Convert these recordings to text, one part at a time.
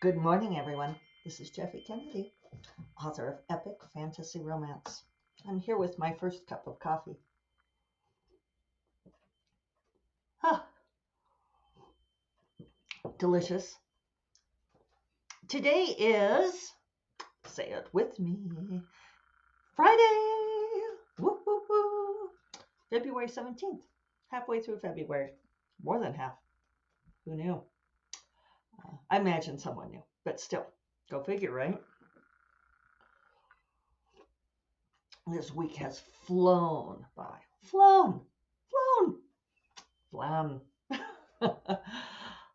Good morning, everyone. This is Jeffe Kennedy, author of Epic Fantasy Romance. I'm here with my first cup of coffee. Ah, delicious. Today is, say it with me, Friday. Woo, woo, woo. February 17th. Halfway through February. More than half. Who knew? I imagine someone knew, but still, go figure, right? This week has flown by. Flown. Flown.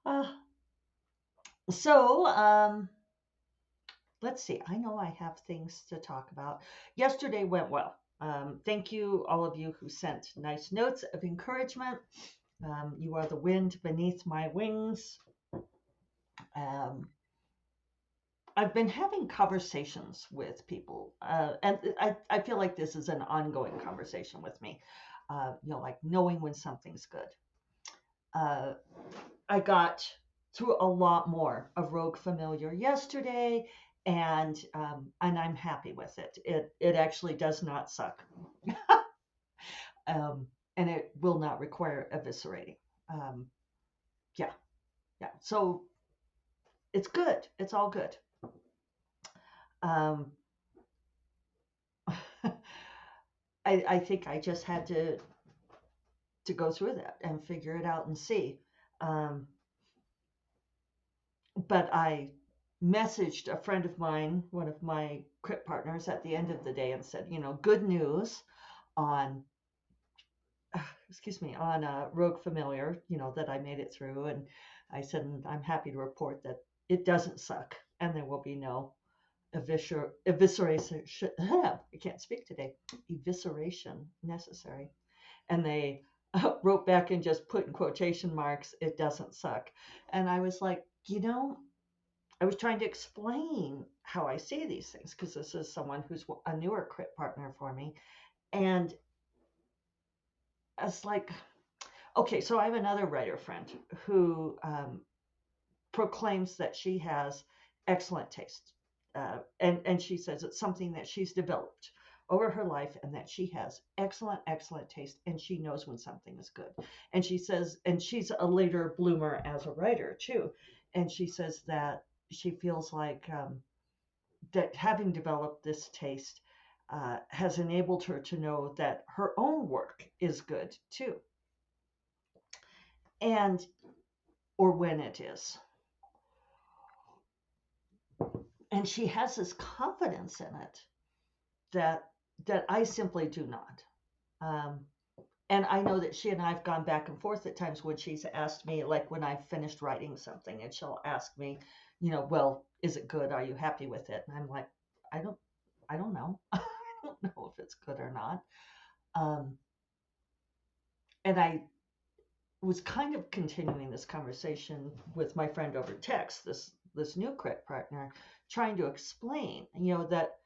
uh, so, let's see. I know I have things to talk about. Yesterday went well. Thank you, all of you who sent nice notes of encouragement. You are the wind beneath my wings. Um, I've been having conversations with people, and I feel like this is an ongoing conversation with me. Like knowing when something's good. Uh, I got through a lot more of Rogue Familiar yesterday, and I'm happy with it. It actually does not suck, and it will not require eviscerating. Um, yeah, yeah. So it's good. It's all good. Um, I think I just had to go through that and figure it out and see. Um, but I messaged a friend of mine, one of my crypt partners, at the end of the day and said, good news on, on Rogue Familiar, that I made it through. And I said, and I'm happy to report that it doesn't suck and there will be no evisceration. I can't speak today. Evisceration necessary. And they wrote back and just put in quotation marks, it doesn't suck. And I was like, I was trying to explain how I see these things because this is someone who's a newer crypt partner for me. And it's like, okay, so I have another writer friend who proclaims that she has excellent taste. And she says it's something that she's developed over her life and that she has excellent taste and she knows when something is good. And she says, and she's a later bloomer as a writer too. And she says that she feels like that having developed this taste has enabled her to know that her own work is good too. And, or when it is. And she has this confidence in it that I simply do not. Um, and I know that she and I have gone back and forth at times when she's asked me, like when I've finished writing something, and she'll ask me, well, is it good? Are you happy with it? And I'm like, I don't know. I don't know if it's good or not. Um, and I was kind of continuing this conversation with my friend over text, this new crit partner, trying to explain, that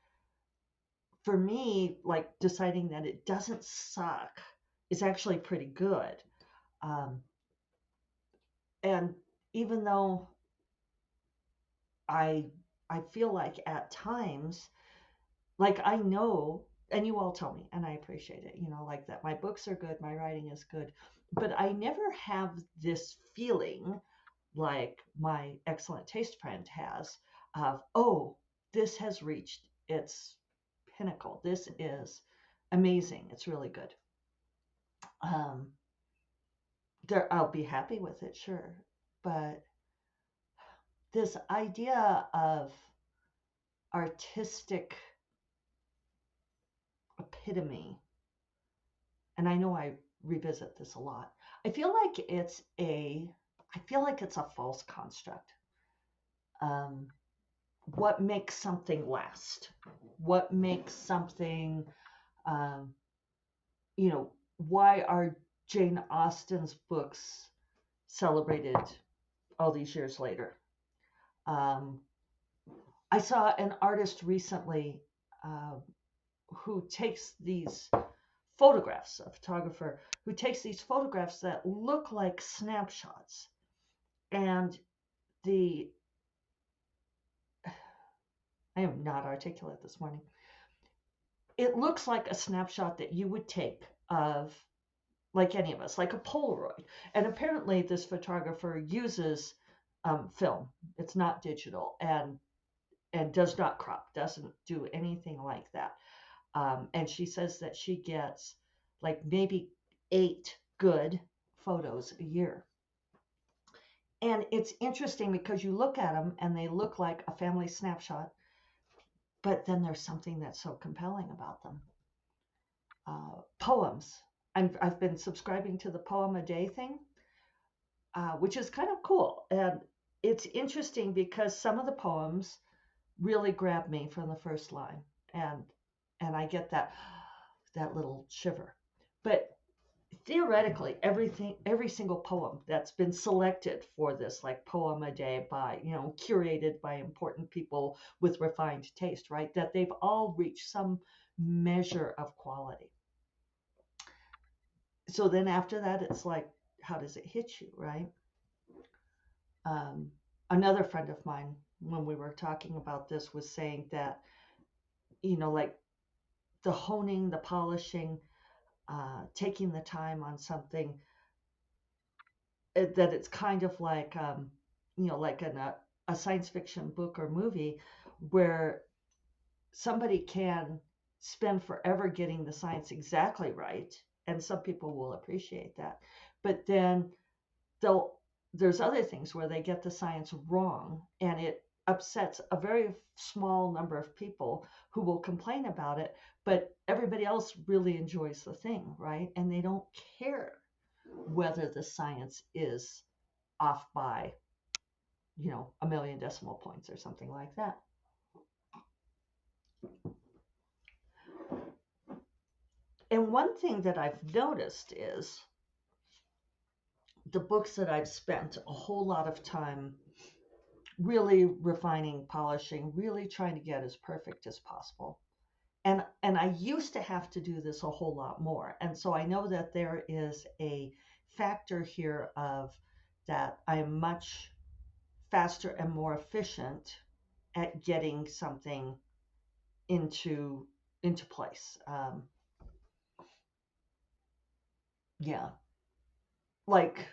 for me, like deciding that it doesn't suck is actually pretty good. Um, and even though I I feel like at times, like I know, and you all tell me, and I appreciate it, like that my books are good, my writing is good, but I never have this feeling like my excellent taste friend has of, oh, this has reached its pinnacle. This is amazing. It's really good. Um, I'll be happy with it, sure. But this idea of artistic epitome, and I know I revisit this a lot. I feel like it's a false construct. Um, what makes something last? What makes something, um, why are Jane Austen's books celebrated all these years later? Um, I saw an artist recently uh, who takes these photographs, a photographer who takes these photographs that look like snapshots. And the I am not articulate this morning. It looks like a snapshot that you would take of, like any of us, like a Polaroid. And apparently, this photographer uses film. It's not digital, and does not crop, doesn't do anything like that. And she says that she gets like maybe 8 good photos a year. And it's interesting because you look at them and they look like a family snapshot, but then there's something that's so compelling about them. Poems. I've been subscribing to the poem a day thing, which is kind of cool. And it's interesting because some of the poems really grab me from the first line, and I get that little shiver. But theoretically, every single poem that's been selected for this, like poem a day by, curated by important people with refined taste, right? That they've all reached some measure of quality. So then after that, it's like, how does it hit you, right? Um, Another friend of mine, when we were talking about this, was saying that, like the honing, the polishing, taking the time on something, that it's kind of like, like in a science fiction book or movie where somebody can spend forever getting the science exactly right, and some people will appreciate that. But then they'll there's other things where they get the science wrong, and it upsets a very small number of people who will complain about it, but everybody else really enjoys the thing, right? And they don't care whether the science is off by, a million decimal points or something like that. And one thing that I've noticed is the books that I've spent a whole lot of time really refining, polishing, really trying to get as perfect as possible. And I used to have to do this a whole lot more. And so I know that there is a factor here of that I am much faster and more efficient at getting something into place. Yeah, like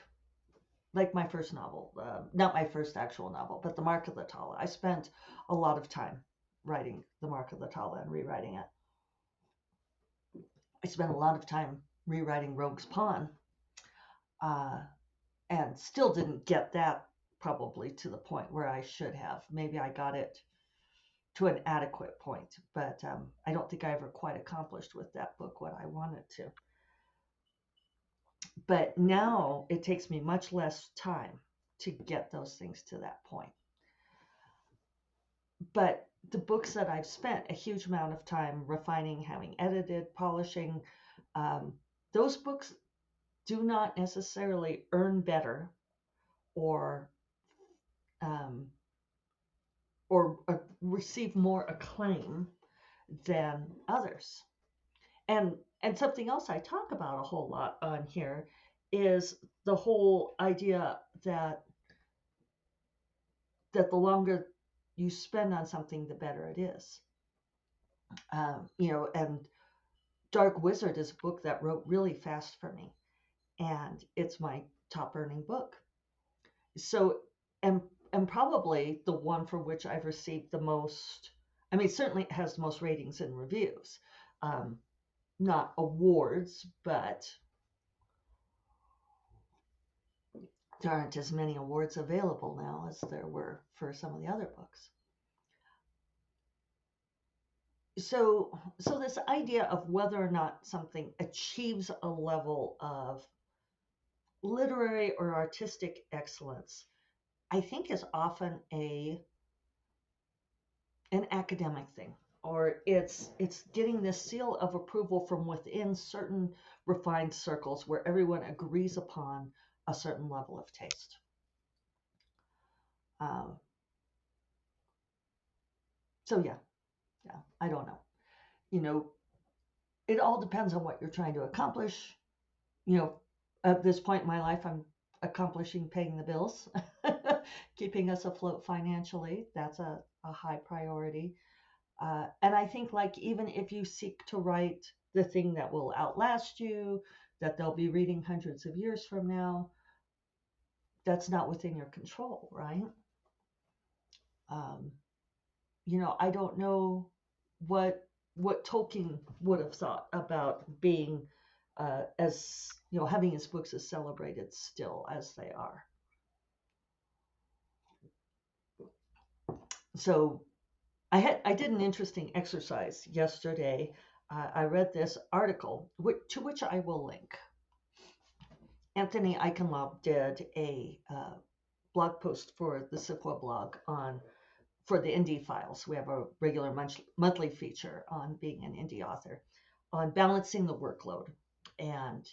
my first novel, not my first actual novel, but The Mark of the Tala. I spent a lot of time writing The Mark of the Tala and rewriting it. I spent a lot of time rewriting Rogue's Pawn, uh, and still didn't get that probably to the point where I should have. Maybe I got it to an adequate point, but I don't think I ever quite accomplished with that book what I wanted to. But now it takes me much less time to get those things to that point. But the books that I've spent a huge amount of time refining, having edited, polishing, um, those books do not necessarily earn better or um, receive more acclaim than others. And something else I talk about a whole lot on here is the whole idea that the longer you spend on something, the better it is. And Dark Wizard is a book that wrote really fast for me, and it's my top earning book. So, and and probably the one for which I've received the most. I mean, certainly it has the most ratings and reviews, um, not awards, but there aren't as many awards available now as there were for some of the other books. So this idea of whether or not something achieves a level of literary or artistic excellence, I think is often an academic thing, or it's getting this seal of approval from within certain refined circles where everyone agrees upon a certain level of taste. Um, so yeah, I don't know. You know, it all depends on what you're trying to accomplish. You know, at this point in my life, I'm accomplishing paying the bills, keeping us afloat financially. That's a high priority. And I think, like, even if you seek to write the thing that will outlast you, that they'll be reading hundreds of years from now, that's not within your control, right? Um, I don't know what Tolkien would have thought about being as having his books as celebrated still as they are. So I did an interesting exercise yesterday. I read this article, to which I will link. Anthony Eichenlaub did a blog post for the Sequoia blog for the indie files. We have a regular monthly feature on being an indie author, on balancing the workload, and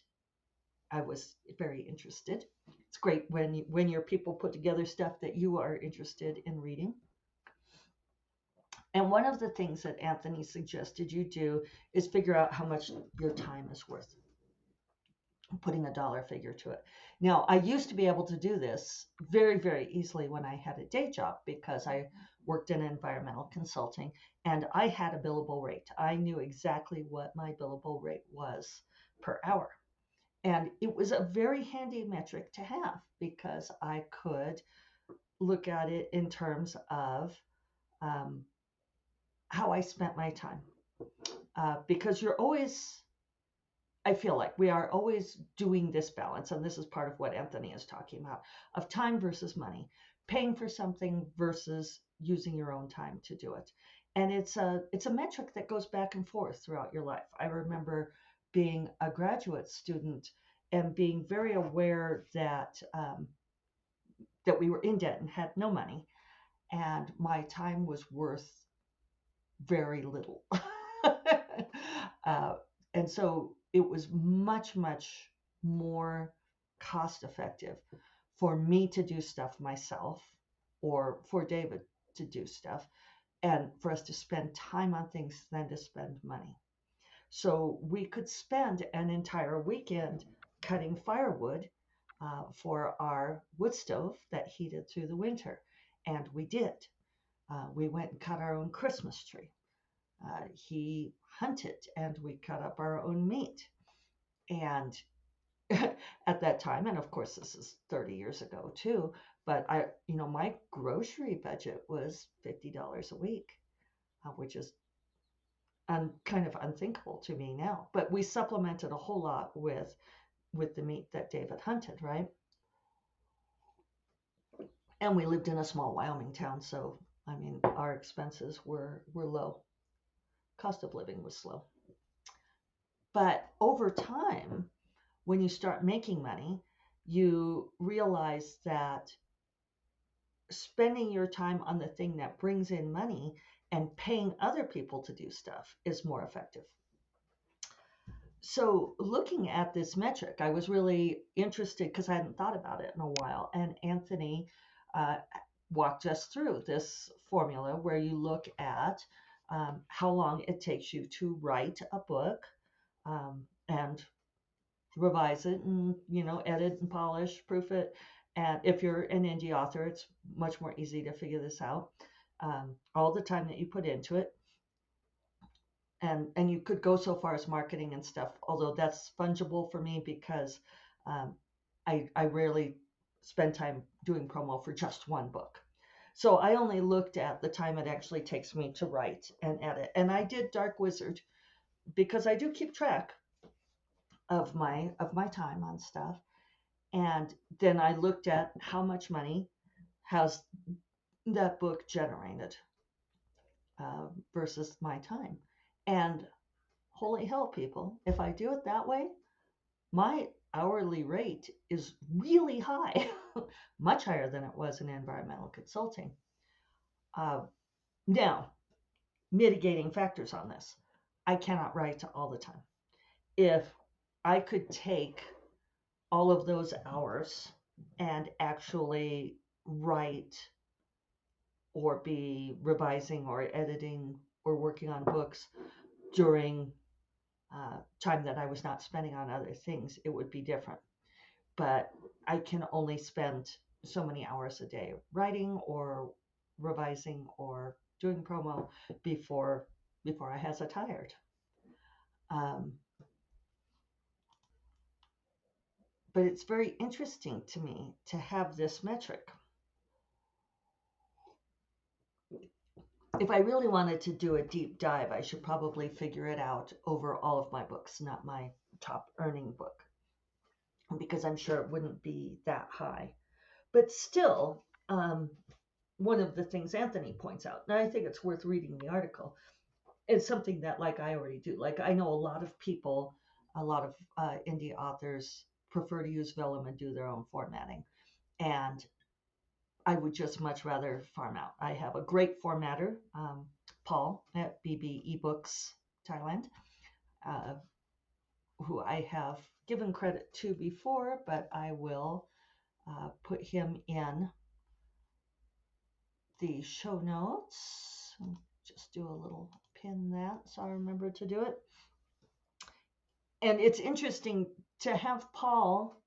I was very interested. It's great when your people put together stuff that you are interested in reading. And one of the things that Anthony suggested you do is figure out how much your time is worth, putting a dollar figure to it. Now, I used to be able to do this very, very easily when I had a day job, because I worked in environmental consulting and I had a billable rate. I knew exactly what my billable rate was per hour. And it was a very handy metric to have, because I could look at it in terms of how I spent my time. Because I feel like we are always doing this balance, and this is part of what Anthony is talking about, of time versus money, paying for something versus using your own time to do it. And it's a metric that goes back and forth throughout your life. I remember being a graduate student and being very aware that we were in debt and had no money, and my time was worth very little. uh, and so it was much, much more cost effective for me to do stuff myself, or for David to do stuff, and for us to spend time on things than to spend money. So we could spend an entire weekend cutting firewood for our wood stove that heated through the winter. And we did. We went and cut our own Christmas tree. He hunted and we cut up our own meat. And at that time, and of course this is 30 years ago too, but my grocery budget was $50 a week, which is kind of unthinkable to me now. But we supplemented a whole lot with the meat that David hunted, right? And we lived in a small Wyoming town, so I mean our expenses were low. Cost of living was slow. But over time, when you start making money, you realize that spending your time on the thing that brings in money and paying other people to do stuff is more effective. So looking at this metric, I was really interested because I hadn't thought about it in a while. And Anthony uh, walked us through this formula where you look at how long it takes you to write a book, and revise it, and edit and polish, proof it. And if you're an indie author, it's much more easy to figure this out. All the time that you put into it, and you could go so far as marketing and stuff, although that's fungible for me because um, I rarely spend time doing promo for just one book. So I only looked at the time it actually takes me to write and edit. And I did Dark Wizard because I do keep track of my time on stuff. And then I looked at how much money has that book generated versus my time. And holy hell, people, if I do it that way, my hourly rate is really high, much higher than it was in environmental consulting. Now, mitigating factors on this. I cannot write all the time. If I could take all of those hours and actually write or be revising or editing or working on books during time that I was not spending on other things, it would be different. But I can only spend so many hours a day writing or revising or doing promo before I has a tired. Um, but it's very interesting to me to have this metric. If I really wanted to do a deep dive, I should probably figure it out over all of my books, not my top earning book, because I'm sure it wouldn't be that high. But still, one of the things Anthony points out, and I think it's worth reading the article, it's something that like I already do. Like I know a lot of people, a lot of indie authors prefer to use Vellum and do their own formatting. And I would just much rather farm out. I have a great formatter, Paul at BB eBooks Thailand, uh, who I have given credit to before, but I will put him in the show notes. Just do a little pin that so I remember to do it. And it's interesting to have Paul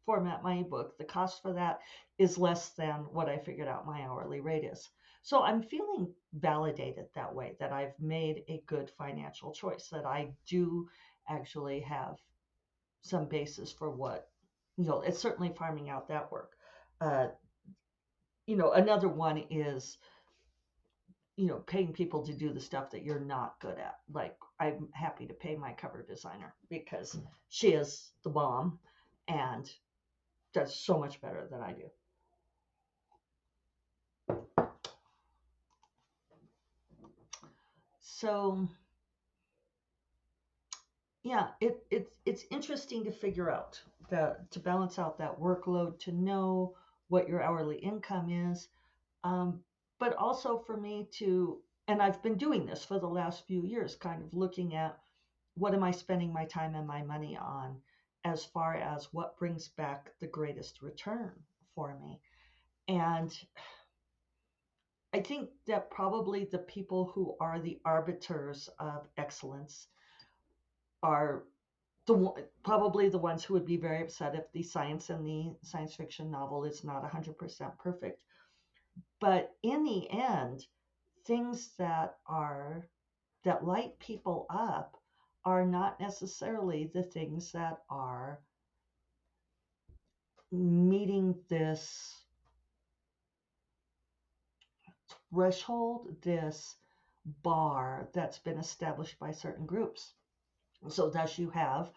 format my ebook. The cost for that is less than what I figured out my hourly rate is. So I'm feeling validated that way, that I've made a good financial choice, that I do actually have some basis for what, it's certainly farming out that work. Another one is, paying people to do the stuff that you're not good at. Like I'm happy to pay my cover designer because she is the bomb and does so much better than I do. So yeah, it's interesting to figure out to balance out that workload, to know what your hourly income is, but also for me to, and I've been doing this for the last few years, kind of looking at what am I spending my time and my money on as far as what brings back the greatest return for me. And I think that probably the people who are the arbiters of excellence are probably the ones who would be very upset if the science in the science fiction novel is not 100% perfect. But in the end, things that light people up are not necessarily the things that are meeting this threshold, this bar that's been established by certain groups. So thus you have,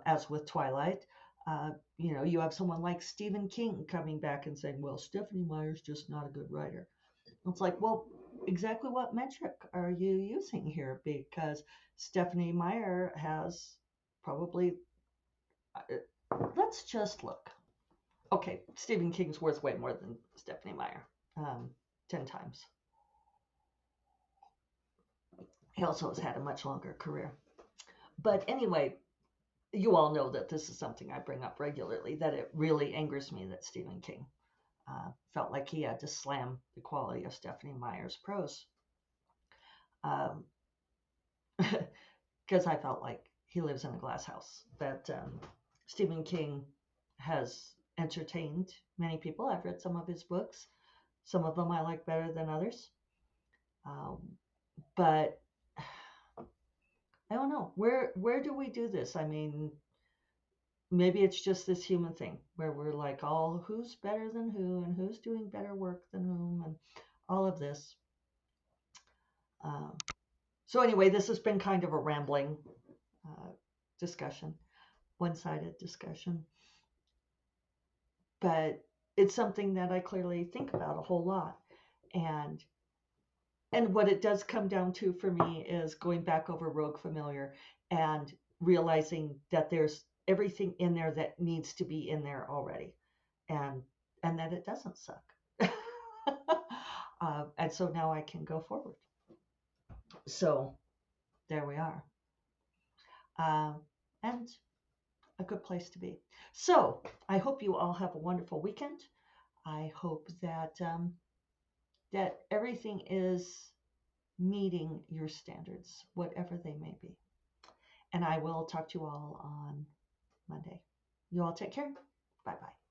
as with Twilight, you have someone like Stephen King coming back and saying, well, Stephanie Meyer's just not a good writer. It's like, well, exactly what metric are you using here? Because Stephanie Meyer has probably, let's just look. Okay, Stephen King's worth way more than Stephanie Meyer, 10 times. He also has had a much longer career. But anyway, you all know that this is something I bring up regularly, that it really angers me that Stephen King felt like he had to slam the quality of Stephanie Meyer's prose. Because I felt like he lives in a glass house, that Stephen King has entertained many people. I've read some of his books. Some of them I like better than others. But I don't know. Where do we do this? I mean, maybe it's just this human thing where we're like, all who's better than who and who's doing better work than whom and all of this. So anyway, this has been kind of a rambling discussion, one-sided discussion. But it's something that I clearly think about a whole lot. And what it does come down to for me is going back over Rogue Familiar and realizing that there's everything in there that needs to be in there already, and that it doesn't suck. And so now I can go forward. So there we are. And a good place to be. So I hope you all have a wonderful weekend. I hope that that everything is meeting your standards, whatever they may be. And I will talk to you all on Monday. You all take care. Bye-bye.